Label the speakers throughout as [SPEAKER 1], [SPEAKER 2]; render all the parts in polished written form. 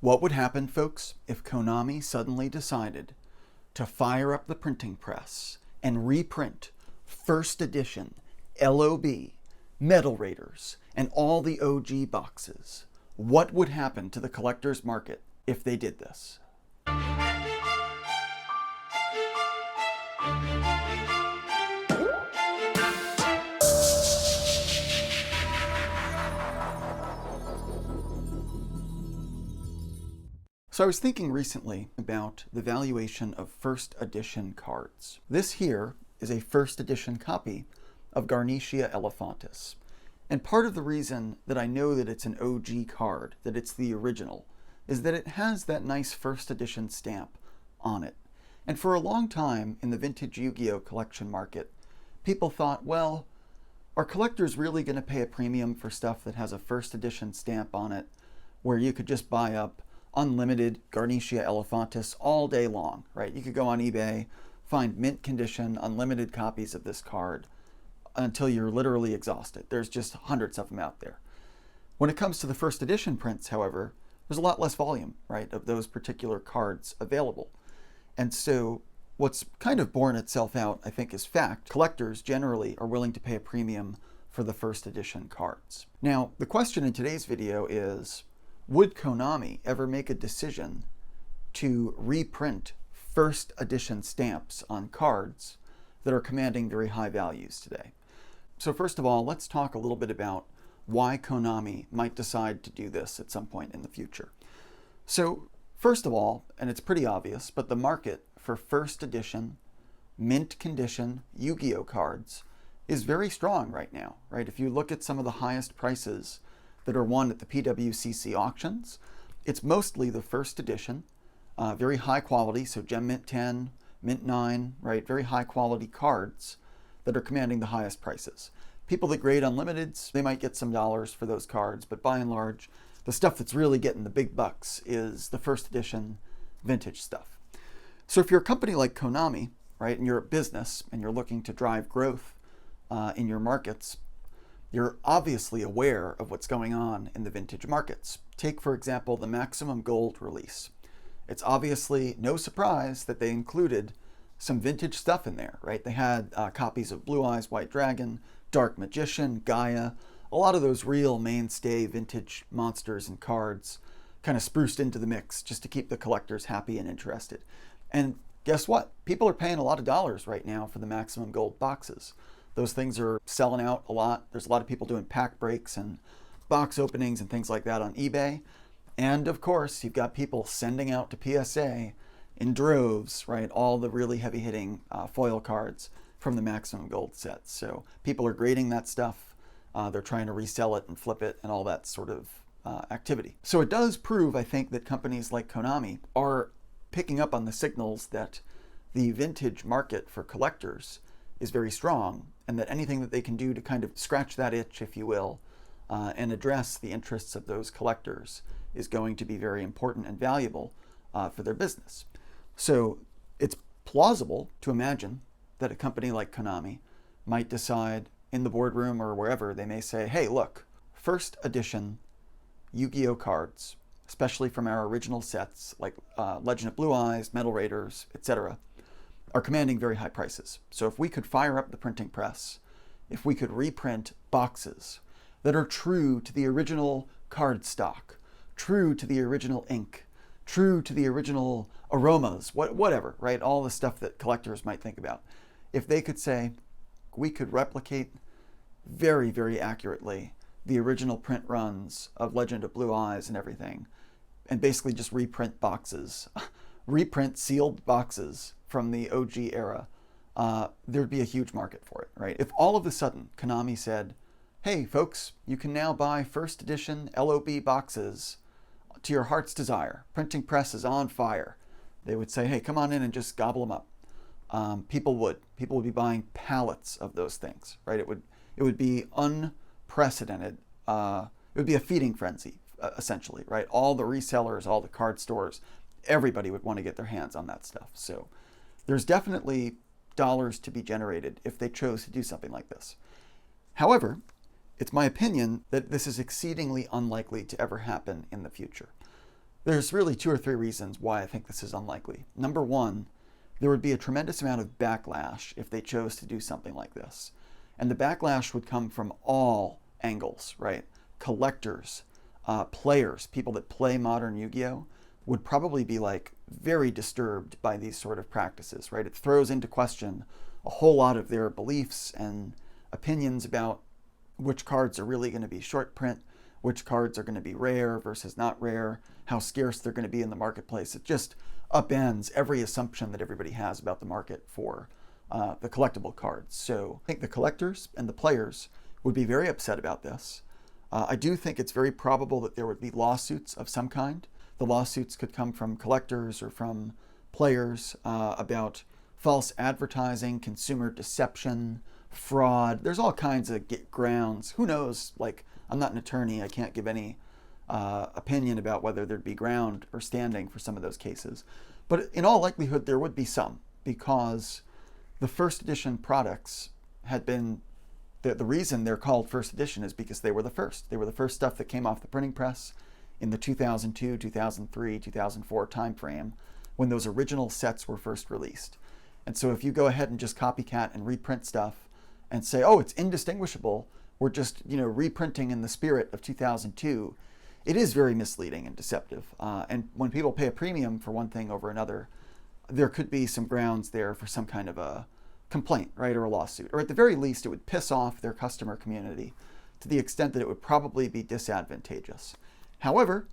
[SPEAKER 1] What would happen, folks, if Konami suddenly decided to fire up the printing press and reprint first edition LOB, Metal Raiders, and all the OG boxes? What would happen to the collector's market if they did this? So I was thinking recently about the valuation of first edition cards. This here is a first edition copy of Garnicia Elephantis. And part of the reason that I know that it's an OG card, that it's the original, is that it has that nice first edition stamp on it. And for a long time in the vintage Yu-Gi-Oh! Collection market, people thought, well, are collectors really going to pay a premium for stuff that has a first edition stamp on it, where you could just buy up unlimited Garnicia Elephantis all day long, right? You could go on eBay, find mint condition, unlimited copies of this card until you're literally exhausted. There's just hundreds of them out there. When it comes to the first edition prints, however, there's a lot less volume, right, of those particular cards available. And so what's kind of borne itself out, I think, is fact. Collectors generally are willing to pay a premium for the first edition cards. Now, the question in today's video is, would Konami ever make a decision to reprint first edition stamps on cards that are commanding very high values today? So first of all, let's talk a little bit about why Konami might decide to do this at some point in the future. So first of all, and it's pretty obvious, but the market for first edition, mint condition Yu-Gi-Oh! Cards is very strong right now, right? If you look at some of the highest prices that are won at the PWCC auctions, it's mostly the first edition, very high quality, so Gem Mint 10, Mint 9, right? Very high quality cards that are commanding the highest prices. People that grade unlimiteds, they might get some dollars for those cards, but by and large, the stuff that's really getting the big bucks is the first edition vintage stuff. So if you're a company like Konami, right, and you're a business and you're looking to drive growth in your markets, you're obviously aware of what's going on in the vintage markets. Take, for example, the Maximum Gold release. It's obviously no surprise that they included some vintage stuff in there, right? They had copies of Blue Eyes White Dragon, Dark Magician, Gaia, a lot of those real mainstay vintage monsters and cards kind of spruced into the mix just to keep the collectors happy and interested. And guess what? People are paying a lot of dollars right now for the Maximum Gold boxes. Those things are selling out a lot. There's a lot of people doing pack breaks and box openings and things like that on eBay. And of course, you've got people sending out to PSA in droves, right? All the really heavy hitting foil cards from the Maximum Gold sets. So people are grading that stuff. They're trying to resell it and flip it and all that sort of activity. So it does prove, I think, that companies like Konami are picking up on the signals that the vintage market for collectors is very strong, and that anything that they can do to kind of scratch that itch, if you will, and address the interests of those collectors is going to be very important and valuable for their business. So it's plausible to imagine that a company like Konami might decide in the boardroom or wherever, they may say, hey, look, first edition Yu-Gi-Oh! Cards, especially from our original sets like Legend of Blue Eyes, Metal Raiders, etc., are commanding very high prices. So if we could fire up the printing press, if we could reprint boxes that are true to the original card stock, true to the original ink, true to the original aromas, whatever, right? All the stuff that collectors might think about. If they could say, we could replicate very, very accurately the original print runs of Legend of Blue Eyes and everything, and basically just reprint boxes, reprint sealed boxes from the OG era, there'd be a huge market for it, right? If all of a sudden Konami said, hey folks, you can now buy first edition LOB boxes to your heart's desire, printing press is on fire, they would say, hey, come on in and just gobble them up. People would be buying pallets of those things, right? It would be unprecedented. It would be a feeding frenzy, essentially, right? All the resellers, all the card stores, everybody would want to get their hands on that stuff. So there's definitely dollars to be generated if they chose to do something like this. However, it's my opinion that this is exceedingly unlikely to ever happen in the future. There's really two or three reasons why I think this is unlikely. Number one, there would be a tremendous amount of backlash if they chose to do something like this. And the backlash would come from all angles, right? Collectors, players, people that play modern Yu-Gi-Oh! Would probably be like very disturbed by these sort of practices, right? It throws into question a whole lot of their beliefs and opinions about which cards are really going to be short print, which cards are going to be rare versus not rare, how scarce they're going to be in the marketplace. It just upends every assumption that everybody has about the market for the collectible cards. So I think the collectors and the players would be very upset about this. I do think it's very probable that there would be lawsuits of some kind. The lawsuits could come from collectors or from players about false advertising, consumer deception, fraud. There's all kinds of grounds. Who knows? Like, I'm not an attorney. I can't give any opinion about whether there'd be ground or standing for some of those cases. But in all likelihood, there would be some, because the first edition products had been, the reason they're called first edition is because they were the first. They were the first stuff that came off the printing press in the 2002, 2003, 2004 timeframe, when those original sets were first released. And so if you go ahead and just copycat and reprint stuff and say, oh, it's indistinguishable, we're just, reprinting in the spirit of 2002, it is very misleading and deceptive. And when people pay a premium for one thing over another, there could be some grounds there for some kind of a complaint, right, or a lawsuit. Or at the very least, it would piss off their customer community to the extent that it would probably be disadvantageous. However,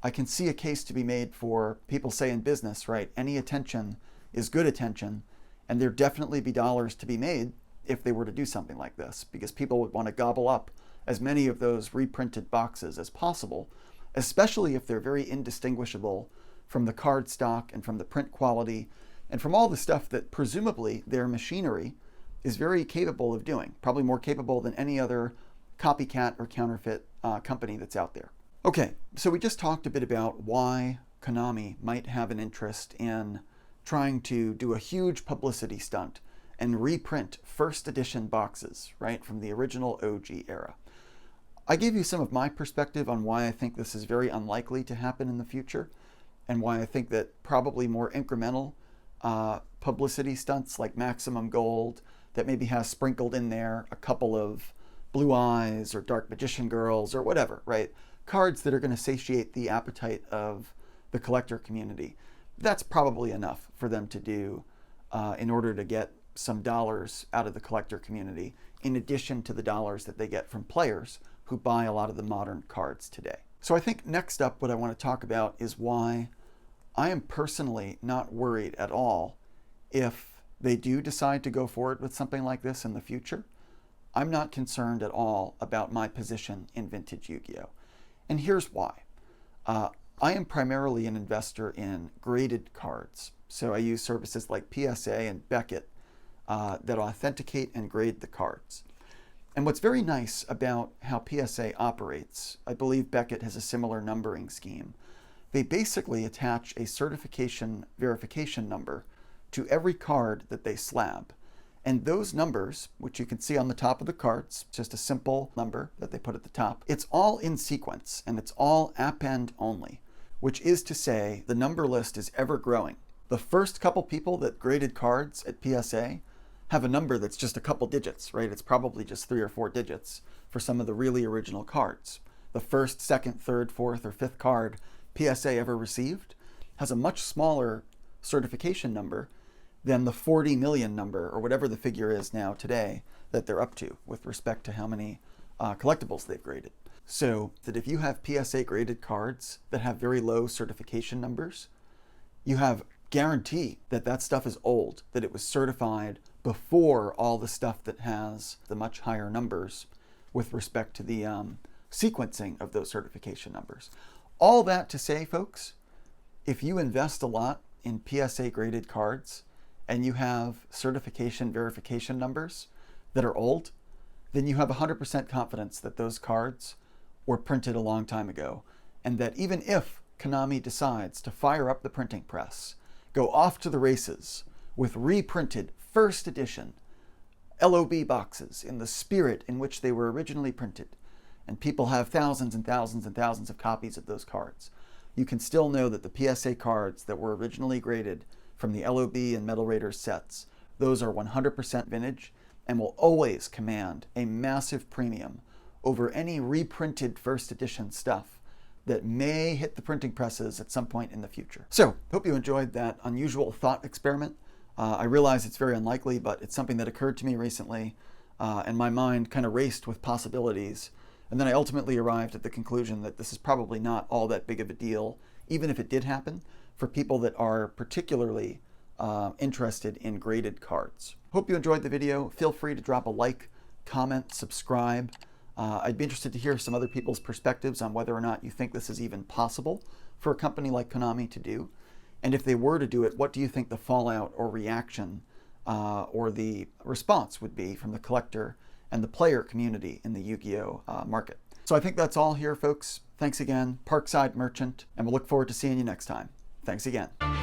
[SPEAKER 1] I can see a case to be made for people say in business, right, any attention is good attention, and there'd definitely be dollars to be made if they were to do something like this, because people would want to gobble up as many of those reprinted boxes as possible, especially if they're very indistinguishable from the card stock and from the print quality and from all the stuff that presumably their machinery is very capable of doing, probably more capable than any other copycat or counterfeit company that's out there. Okay, so we just talked a bit about why Konami might have an interest in trying to do a huge publicity stunt and reprint first edition boxes, right, from the original OG era. I gave you some of my perspective on why I think this is very unlikely to happen in the future, and why I think that probably more incremental publicity stunts like Maximum Gold that maybe has sprinkled in there a couple of Blue Eyes or Dark Magician Girls or whatever, right? Cards that are going to satiate the appetite of the collector community. That's probably enough for them to do in order to get some dollars out of the collector community, in addition to the dollars that they get from players who buy a lot of the modern cards today. So I think next up, what I want to talk about is why I am personally not worried at all if they do decide to go forward with something like this in the future. I'm not concerned at all about my position in vintage Yu-Gi-Oh! And here's why. I am primarily an investor in graded cards. So I use services like PSA and Beckett that authenticate and grade the cards. And what's very nice about how PSA operates, I believe Beckett has a similar numbering scheme. They basically attach a certification verification number to every card that they slab. And those numbers, which you can see on the top of the cards, just a simple number that they put at the top, it's all in sequence and it's all append only, which is to say the number list is ever growing. The first couple people that graded cards at PSA have a number that's just a couple digits, right? It's probably just 3 or 4 digits for some of the really original cards. The first, second, third, fourth, or fifth card PSA ever received has a much smaller certification number than the 40 million number, or whatever the figure is now today, that they're up to with respect to how many collectibles they've graded. So that if you have PSA graded cards that have very low certification numbers, you have guarantee that that stuff is old, that it was certified before all the stuff that has the much higher numbers with respect to the sequencing of those certification numbers. All that to say, folks, if you invest a lot in PSA graded cards and you have certification verification numbers that are old, then you have 100% confidence that those cards were printed a long time ago, and that even if Konami decides to fire up the printing press, go off to the races with reprinted first edition LOB boxes in the spirit in which they were originally printed, and people have thousands and thousands and thousands of copies of those cards, you can still know that the PSA cards that were originally graded from the LOB and Metal Raiders sets, those are 100% vintage and will always command a massive premium over any reprinted first edition stuff that may hit the printing presses at some point in the future. So, hope you enjoyed that unusual thought experiment. I realize it's very unlikely, but it's something that occurred to me recently, and my mind kind of raced with possibilities. And then I ultimately arrived at the conclusion that this is probably not all that big of a deal, even if it did happen, for people that are particularly interested in graded cards. Hope you enjoyed the video. Feel free to drop a like, comment, subscribe. I'd be interested to hear some other people's perspectives on whether or not you think this is even possible for a company like Konami to do. And if they were to do it, what do you think the fallout or reaction or the response would be from the collector and the player community in the Yu-Gi-Oh! Market? So I think that's all here, folks. Thanks again, Parkside Merchant, and we'll look forward to seeing you next time. Thanks again.